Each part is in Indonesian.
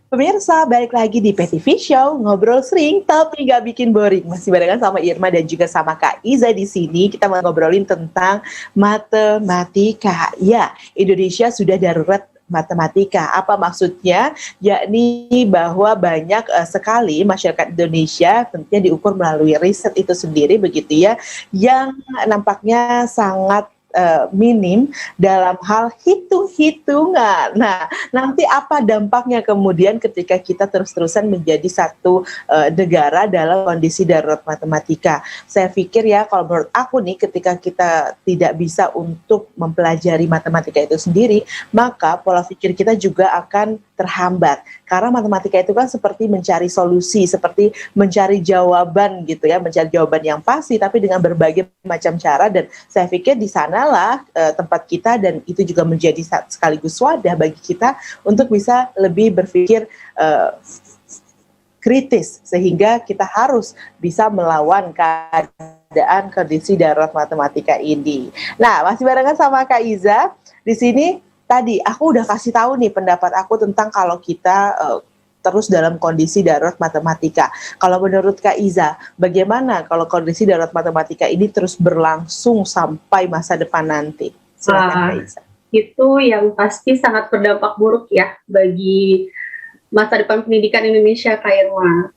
Pemirsa, balik lagi di PTV Show, ngobrol sering tapi gak bikin boring. Masih barengan sama Irma dan juga sama Kak Iza di sini. Kita mau ngobrolin tentang matematika. Ya, Indonesia sudah darurat matematika. Apa maksudnya? Yakni bahwa banyak sekali masyarakat Indonesia tentunya diukur melalui riset itu sendiri begitu ya, yang nampaknya sangat minim dalam hal hitung-hitungan. Nah, nanti apa dampaknya kemudian ketika kita terus-terusan menjadi satu negara dalam kondisi darurat matematika? Saya pikir ya, kalau menurut aku nih, ketika kita tidak bisa untuk mempelajari matematika itu sendiri, maka pola pikir kita juga akan terhambat. Karena matematika itu kan seperti mencari solusi, seperti mencari jawaban gitu ya, mencari jawaban yang pasti, tapi dengan berbagai macam cara. Dan saya pikir di sanalah tempat kita, dan itu juga menjadi sekaligus wadah bagi kita untuk bisa lebih berpikir kritis, sehingga kita harus bisa melawan keadaan kondisi darurat matematika ini. Nah, masih barengan sama Kak Iza di sini. Tadi aku udah kasih tahu nih pendapat aku tentang kalau kita terus dalam kondisi darurat matematika. Kalau menurut Kak Iza, bagaimana kalau kondisi darurat matematika ini terus berlangsung sampai masa depan nanti? Silakan Kak Iza. Itu yang pasti sangat berdampak buruk ya bagi masa depan pendidikan Indonesia, Kak Irma.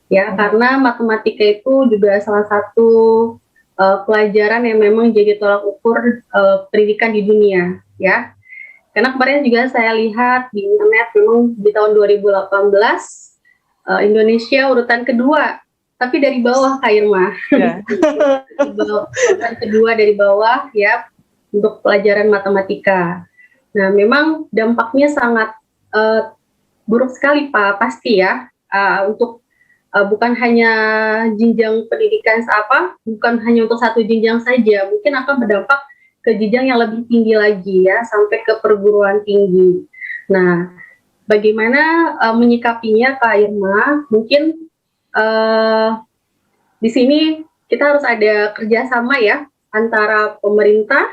Ya, karena matematika itu juga salah satu pelajaran yang memang jadi tolak ukur pendidikan di dunia, ya. Karena kemarin juga saya lihat di internet, memang di tahun 2018 Indonesia urutan kedua, tapi dari bawah, Kak Irma. Yeah. Urutan kedua dari bawah ya untuk pelajaran matematika. Nah, memang dampaknya sangat buruk sekali Pak, pasti ya, untuk bukan hanya jenjang pendidikan bukan hanya untuk satu jenjang saja, mungkin akan berdampak ke jenjang yang lebih tinggi lagi ya, sampai ke perguruan tinggi. Nah, bagaimana menyikapinya Kak Irma? Mungkin di sini kita harus ada kerjasama ya, antara pemerintah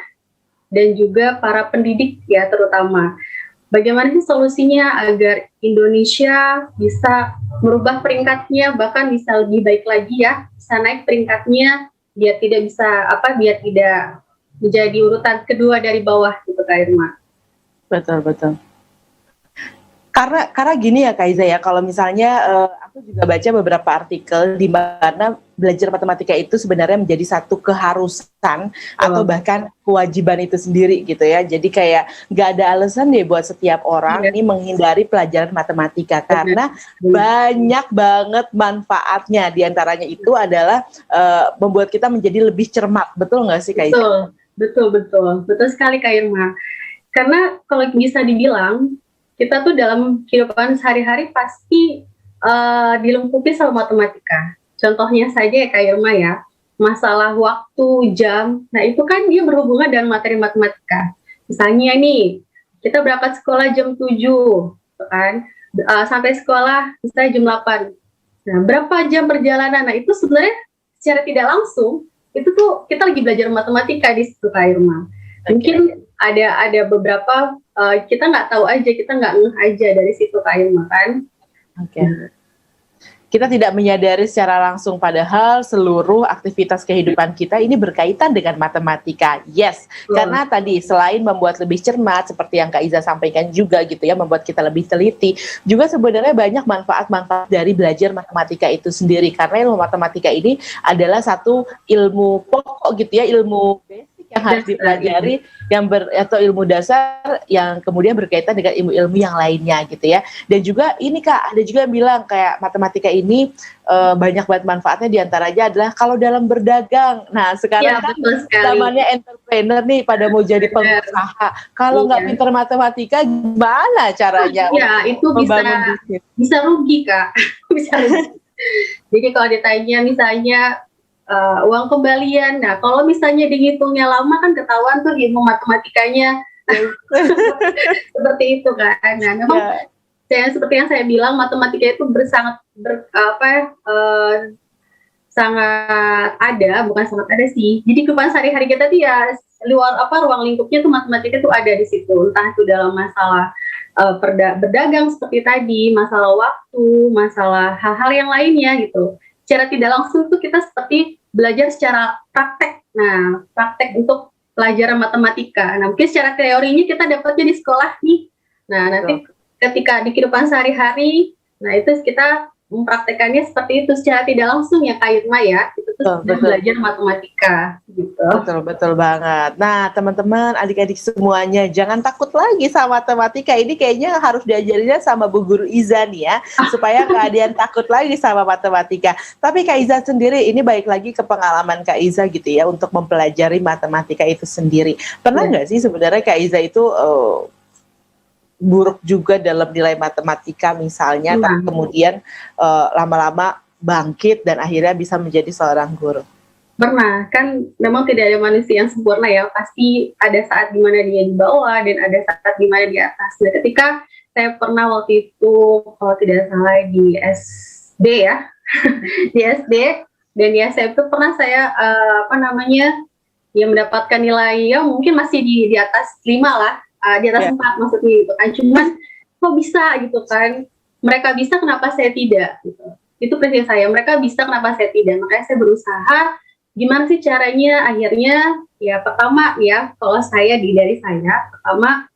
dan juga para pendidik ya terutama. Bagaimana sih solusinya agar Indonesia bisa merubah peringkatnya, bahkan bisa lebih baik lagi ya, bisa naik peringkatnya, biar tidak menjadi urutan kedua dari bawah gitu Kak Irma. Betul. Karena gini ya Kak Iza ya, kalau misalnya aku juga baca beberapa artikel di mana belajar matematika itu sebenarnya menjadi satu keharusan atau bahkan kewajiban itu sendiri gitu ya. Jadi kayak nggak ada alasan deh buat setiap orang ini menghindari pelajaran matematika, karena banyak banget manfaatnya. Di antaranya itu adalah membuat kita menjadi lebih cermat. Betul nggak sih Kak Iza? Betul sekali Kak Irma. Karena kalau bisa dibilang, kita tuh dalam kehidupan sehari-hari pasti dilengkapi sama matematika. Contohnya saja ya Kak Irma ya, masalah waktu, jam, nah itu kan dia berhubungan dengan materi matematika. Misalnya nih, kita berangkat sekolah jam 7, kan? Sampai sekolah misalnya jam 8. Nah, berapa jam perjalanan? Nah, itu sebenarnya secara tidak langsung, itu tuh kita lagi belajar matematika di situ Kak Irma. Mungkin ada beberapa kita nggak tahu aja, kita nggak ngeh aja dari situ Kak Irma kan. Kita tidak menyadari secara langsung, padahal seluruh aktivitas kehidupan kita ini berkaitan dengan matematika. Yes, karena tadi selain membuat lebih cermat, seperti yang Kak Iza sampaikan juga gitu ya, membuat kita lebih teliti, juga sebenarnya banyak manfaat-manfaat dari belajar matematika itu sendiri. Karena ilmu matematika ini adalah satu ilmu pokok gitu ya, ilmu yang harus dipelajari, atau ilmu dasar yang kemudian berkaitan dengan ilmu-ilmu yang lainnya gitu ya. Dan juga ini Kak, ada juga yang bilang kayak matematika ini banyak banget manfaatnya, diantaranya adalah kalau dalam berdagang. Nah sekarang kan zamannya entrepreneur nih, pada mau jadi pengusaha. Kalau nggak pintar matematika, gimana caranya? Ya itu bisa rugi Kak. Bisa rugi. Jadi kalau ditanya misalnya uang kembalian, nah kalau misalnya dihitungnya lama kan ketahuan tuh ilmu matematikanya seperti itu kan. Nah memang seperti yang saya bilang, matematika itu sangat ada, bukan sangat ada sih. Jadi kehidupan sehari-hari kita tuh ya ruang lingkupnya tuh matematika tuh ada di situ, entah itu dalam masalah berdagang seperti tadi, masalah waktu, masalah hal-hal yang lainnya gitu. Secara tidak langsung tuh kita seperti belajar secara praktek. Nah, praktek untuk pelajaran matematika. Nah, mungkin secara teorinya kita dapatnya di sekolah nih. Nah, nanti ketika di kehidupan sehari-hari, nah itu kita mempraktekannya seperti itu secara tidak langsung ya Kak Irma ya. Itu tuh sudah belajar matematika gitu. Betul banget. Nah, teman-teman, adik-adik semuanya jangan takut lagi sama matematika. Ini kayaknya harus diajarinnya sama Bu Guru Iza nih ya, supaya nggak ada yang takut lagi sama matematika. Tapi Kak Iza sendiri, ini balik lagi ke pengalaman Kak Iza gitu ya, untuk mempelajari matematika itu sendiri. Pernah nggak sih sebenarnya Kak Iza itu buruk juga dalam nilai matematika misalnya, tapi kemudian lama-lama bangkit dan akhirnya bisa menjadi seorang guru? Pernah, kan memang tidak ada manusia yang sempurna ya, pasti ada saat dimana dia di bawah dan ada saat dimana di atas. Nah, ketika saya pernah waktu itu, kalau tidak salah di SD ya, di SD dan di SMP pernah saya mendapatkan nilai ya mungkin masih di atas 5 lah, di atas 4 maksudnya gitu kan. Cuman kok bisa gitu kan, mereka bisa kenapa saya tidak gitu. Itu prinsip saya, mereka bisa kenapa saya tidak. Makanya saya berusaha gimana sih caranya. Akhirnya ya pertama ya, kalau dari saya pertama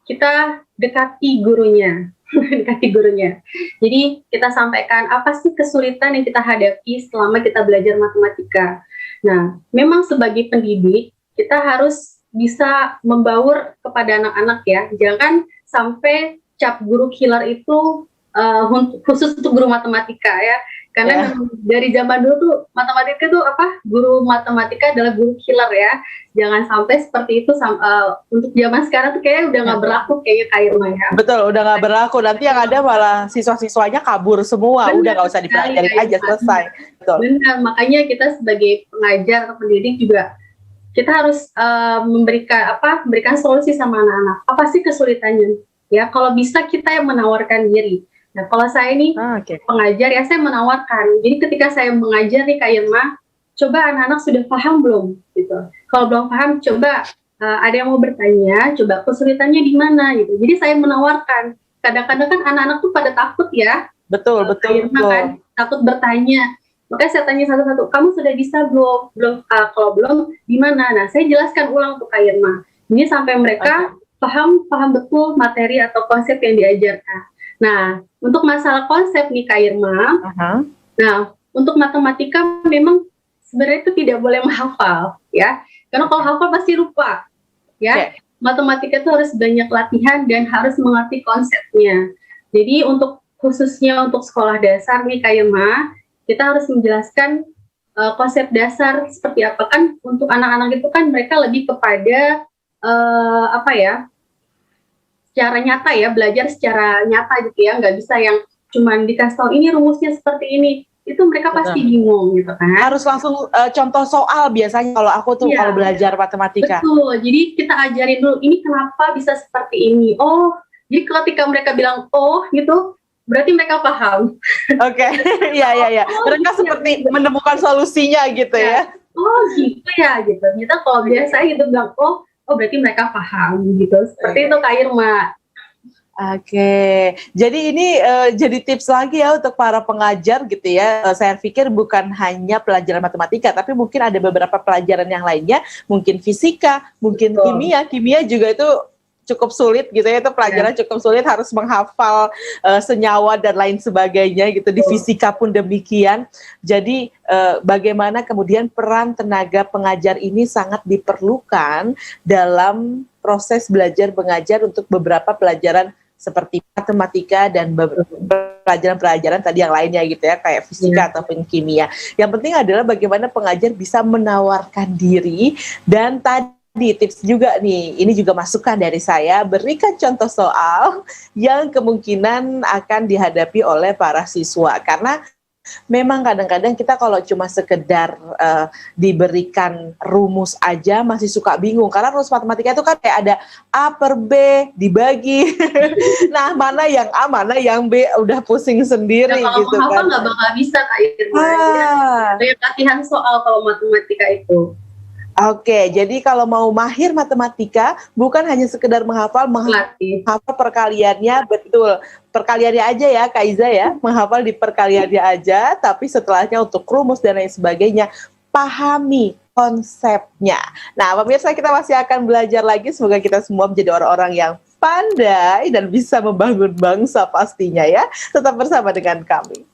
kita dekati gurunya. Dekati gurunya. Jadi kita sampaikan apa sih kesulitan yang kita hadapi selama kita belajar matematika. Nah, memang sebagai pendidik kita harus bisa membaur kepada anak-anak ya. Jangan sampai cap guru killer itu khusus untuk guru matematika ya. Karena dari zaman dulu tuh matematika tuh guru matematika adalah guru killer ya. Jangan sampai seperti itu untuk zaman sekarang tuh kayaknya udah nggak berlaku kayaknya Kak Irma ya. Betul, udah nggak berlaku. Nanti yang ada malah siswa-siswanya kabur semua. Udah nggak usah dipelajarin aja, selesai. Betul. Benar, makanya kita sebagai pengajar atau pendidik juga kita harus memberikan solusi sama anak-anak. Apa sih kesulitannya? Ya, kalau bisa kita yang menawarkan diri. Nah, kalau saya ini pengajar ya, saya menawarkan. Jadi ketika saya mengajar nih Kak Irma, coba anak-anak sudah paham belum? Gitu. Kalau belum paham, coba ada yang mau bertanya, coba kesulitannya di mana gitu. Jadi saya menawarkan. Kadang-kadang kan anak-anak tuh pada takut ya. Betul. Kan, takut bertanya. Makanya saya tanya satu-satu, kamu sudah bisa belum? Kalau belum, di mana? Nah, saya jelaskan ulang untuk Kak Irma. Ini sampai mereka paham betul materi atau konsep yang diajarkan. Nah, untuk masalah konsep nih Kak Irma, nah untuk matematika memang sebenarnya itu tidak boleh menghafal ya, karena kalau hafal pasti lupa ya. Matematika itu harus banyak latihan dan harus mengerti konsepnya. Jadi khususnya untuk sekolah dasar nih Kak Irma, kita harus menjelaskan konsep dasar seperti apa. Kan untuk anak-anak itu kan mereka lebih kepada secara nyata ya, belajar secara nyata gitu ya, nggak bisa yang cuman dikasih tahu ini rumusnya seperti ini, itu mereka pasti bingung gitu kan. Harus langsung contoh soal biasanya kalau aku tuh kalau belajar matematika. Betul, jadi kita ajarin dulu ini kenapa bisa seperti ini. Oh, jadi ketika mereka bilang oh gitu, berarti mereka paham. Iya. Mereka seperti menemukan solusinya gitu ya. Oh gitu ya gitu. Kita kalau biasa gitu bilang oh berarti mereka paham gitu. Seperti itu Kak Irma. Jadi ini jadi tips lagi ya untuk para pengajar gitu ya. Saya pikir bukan hanya pelajaran matematika, tapi mungkin ada beberapa pelajaran yang lainnya, mungkin fisika, mungkin kimia juga itu cukup sulit gitu ya, itu pelajaran cukup sulit, harus menghafal senyawa dan lain sebagainya gitu. Di fisika pun demikian. Jadi bagaimana kemudian peran tenaga pengajar ini sangat diperlukan dalam proses belajar mengajar untuk beberapa pelajaran seperti matematika dan pelajaran-pelajaran tadi yang lainnya gitu ya, kayak fisika ataupun kimia. Yang penting adalah bagaimana pengajar bisa menawarkan diri. Dan tadi tips juga nih, ini juga masukan dari saya, berikan contoh soal yang kemungkinan akan dihadapi oleh para siswa. Karena memang kadang-kadang kita kalau cuma sekedar diberikan rumus aja masih suka bingung, karena rumus matematika itu kan kayak ada A per B dibagi. Nah, mana yang A, mana yang B, udah pusing sendiri kalau gitu kan. Kalau nggak bakal bisa Kak Irma. Banyak latihan soal kalau matematika itu. Oke, jadi kalau mau mahir matematika, bukan hanya sekedar Latih. menghafal perkaliannya, betul. Perkaliannya aja ya, Kak Iza ya, menghafal di perkaliannya aja, tapi setelahnya untuk rumus dan lain sebagainya, pahami konsepnya. Nah, pemirsa kita masih akan belajar lagi, semoga kita semua menjadi orang-orang yang pandai dan bisa membangun bangsa pastinya ya. Tetap bersama dengan kami.